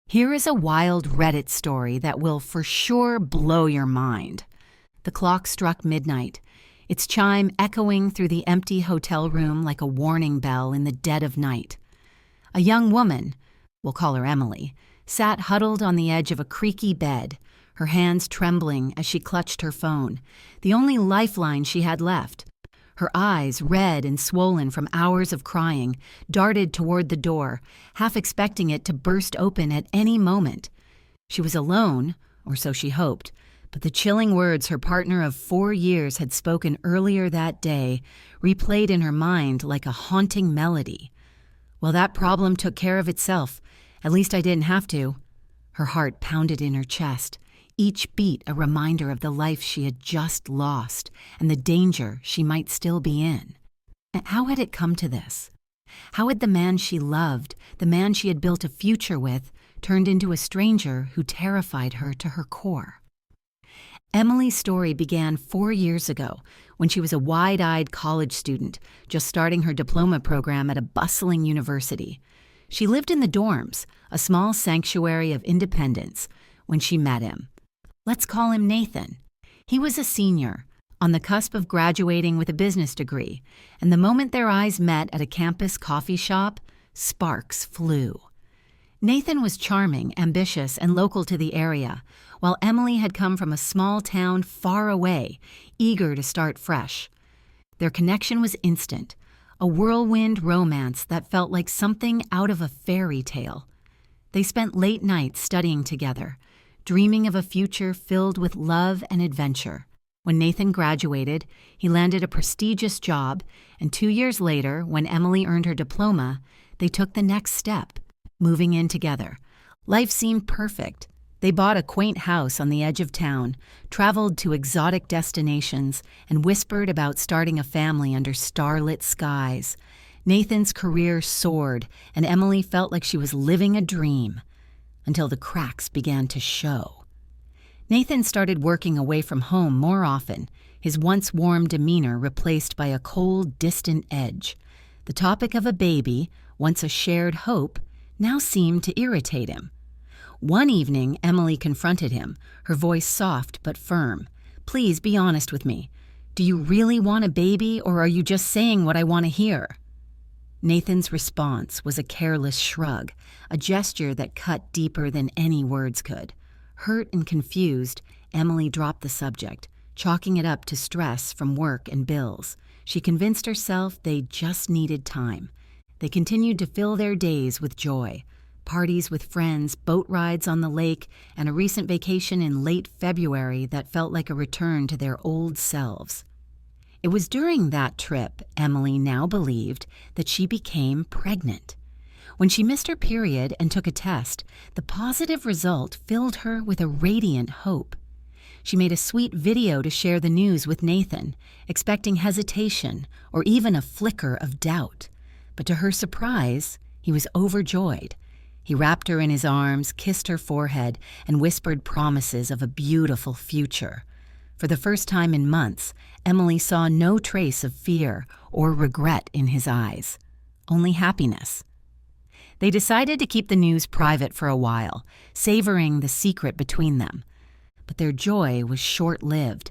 Here is a wild Reddit story that will for sure blow your mind. The clock struck midnight, its chime echoing through the empty hotel room like a warning bell in the dead of night. A young woman, we'll call her Emily, sat huddled on the edge of a creaky bed, her hands trembling as she clutched her phone, the only lifeline she had left. Her eyes, red and swollen from hours of crying, darted toward the door, half expecting it to burst open at any moment. She was alone, or so she hoped, but the chilling words her partner of 4 years had spoken earlier that day replayed in her mind like a haunting melody. Well, that problem took care of itself. At least I didn't have to. Her heart pounded in her chest, each beat a reminder of the life she had just lost and the danger she might still be in. And how had it come to this? How had the man she loved, the man she had built a future with, turned into a stranger who terrified her to her core? Emily's story began 4 years ago when she was a wide-eyed college student just starting her diploma program at a bustling university. She lived in the dorms, a small sanctuary of independence, when she met him. Let's call him Nathan. He was a senior, on the cusp of graduating with a business degree, and the moment their eyes met at a campus coffee shop, sparks flew. Nathan was charming, ambitious, and local to the area, while Emily had come from a small town far away, eager to start fresh. Their connection was instant, a whirlwind romance that felt like something out of a fairy tale. They spent late nights studying together, dreaming of a future filled with love and adventure. When Nathan graduated, he landed a prestigious job, and 2 years later, when Emily earned her diploma, they took the next step, moving in together. Life seemed perfect. They bought a quaint house on the edge of town, traveled to exotic destinations, and whispered about starting a family under starlit skies. Nathan's career soared, and Emily felt like she was living a dream. Until the cracks began to show. Nathan started working away from home more often, his once warm demeanor replaced by a cold, distant edge. The topic of a baby, once a shared hope, now seemed to irritate him. One evening, Emily confronted him, her voice soft but firm. "Please be honest with me. Do you really want a baby, or are you just saying what I want to hear?" Nathan's response was a careless shrug, a gesture that cut deeper than any words could. Hurt and confused, Emily dropped the subject, chalking it up to stress from work and bills. She convinced herself they just needed time. They continued to fill their days with joy. Parties with friends, boat rides on the lake, and a recent vacation in late February that felt like a return to their old selves. It was during that trip, Emily now believed, that she became pregnant. When she missed her period and took a test, the positive result filled her with a radiant hope. She made a sweet video to share the news with Nathan, expecting hesitation or even a flicker of doubt. But to her surprise, he was overjoyed. He wrapped her in his arms, kissed her forehead, and whispered promises of a beautiful future. For the first time in months, Emily saw no trace of fear or regret in his eyes, only happiness. They decided to keep the news private for a while, savoring the secret between them. But their joy was short-lived.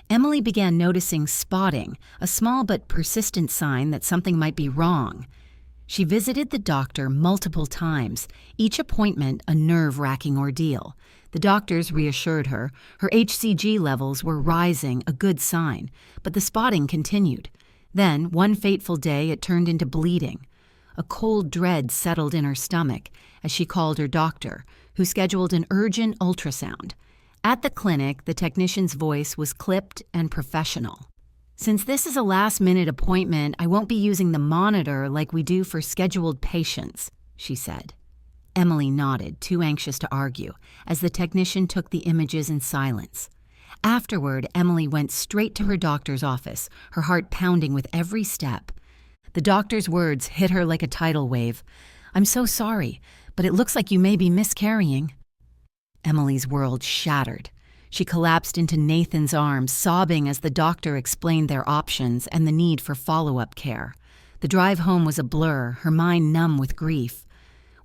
Emily began noticing spotting, a small but persistent sign that something might be wrong. She visited the doctor multiple times, each appointment a nerve-wracking ordeal. The doctors reassured her. Her HCG levels were rising, a good sign, but the spotting continued. Then, one fateful day, it turned into bleeding. A cold dread settled in her stomach as she called her doctor, who scheduled an urgent ultrasound. At the clinic, the technician's voice was clipped and professional. "Since this is a last-minute appointment, I won't be using the monitor like we do for scheduled patients," she said. Emily nodded, too anxious to argue, as the technician took the images in silence. Afterward, Emily went straight to her doctor's office, her heart pounding with every step. The doctor's words hit her like a tidal wave. "I'm so sorry, but it looks like you may be miscarrying." Emily's world shattered. She collapsed into Nathan's arms, sobbing as the doctor explained their options and the need for follow-up care. The drive home was a blur, her mind numb with grief.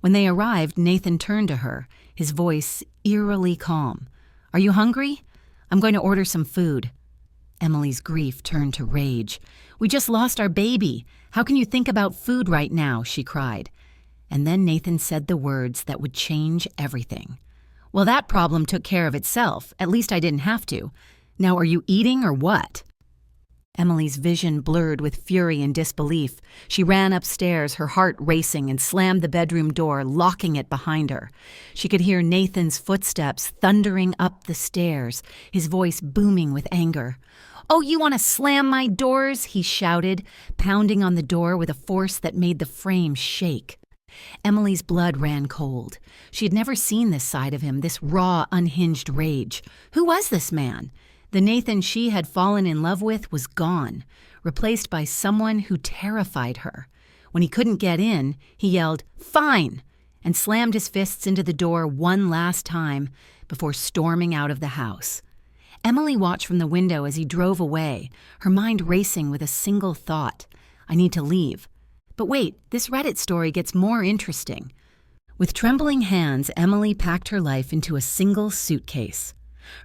When they arrived, Nathan turned to her, his voice eerily calm. "Are you hungry? I'm going to order some food." Emily's grief turned to rage. "We just lost our baby. How can you think about food right now?" she cried. And then Nathan said the words that would change everything. "Well, that problem took care of itself. At least I didn't have to. Now, are you eating or what?" Emily's vision blurred with fury and disbelief. She ran upstairs, her heart racing, and slammed the bedroom door, locking it behind her. She could hear Nathan's footsteps thundering up the stairs, his voice booming with anger. "Oh, you want to slam my doors?" he shouted, pounding on the door with a force that made the frame shake. Emily's blood ran cold. She had never seen this side of him, this raw, unhinged rage. Who was this man? The Nathan she had fallen in love with was gone, replaced by someone who terrified her. When he couldn't get in, he yelled, "Fine!" and slammed his fists into the door one last time before storming out of the house. Emily watched from the window as he drove away, her mind racing with a single thought: I need to leave. But wait, this Reddit story gets more interesting. With trembling hands, Emily packed her life into a single suitcase.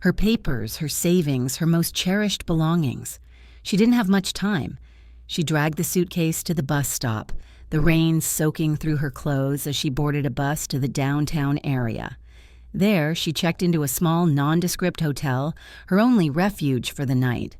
Her papers, her savings, her most cherished belongings. She didn't have much time. She dragged the suitcase to the bus stop, the rain soaking through her clothes as she boarded a bus to the downtown area. There, she checked into a small, nondescript hotel, her only refuge for the night.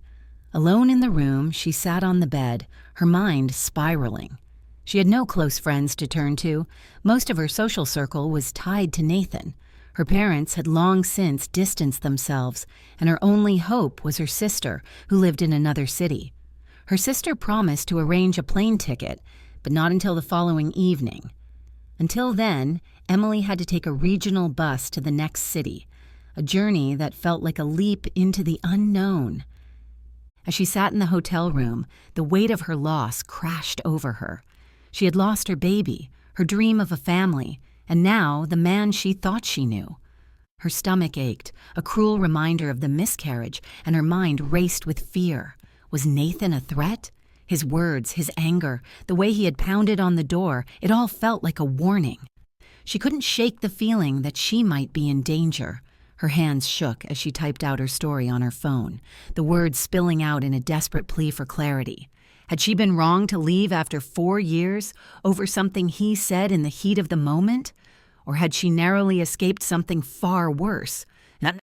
Alone in the room, she sat on the bed, her mind spiraling. She had no close friends to turn to. Most of her social circle was tied to Nathan. Her parents had long since distanced themselves, and her only hope was her sister, who lived in another city. Her sister promised to arrange a plane ticket, but not until the following evening. Until then, Emily had to take a regional bus to the next city, a journey that felt like a leap into the unknown. As she sat in the hotel room, the weight of her loss crashed over her. She had lost her baby, her dream of a family, and now the man she thought she knew. Her stomach ached, a cruel reminder of the miscarriage, and her mind raced with fear. Was Nathan a threat? His words, his anger, the way he had pounded on the door, it all felt like a warning. She couldn't shake the feeling that she might be in danger. Her hands shook as she typed out her story on her phone, the words spilling out in a desperate plea for clarity. Had she been wrong to leave after 4 years over something he said in the heat of the moment? Or had she narrowly escaped something far worse?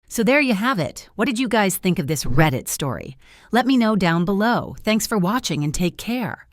So there you have it. What did you guys think of this Reddit story? Let me know down below. Thanks for watching and take care.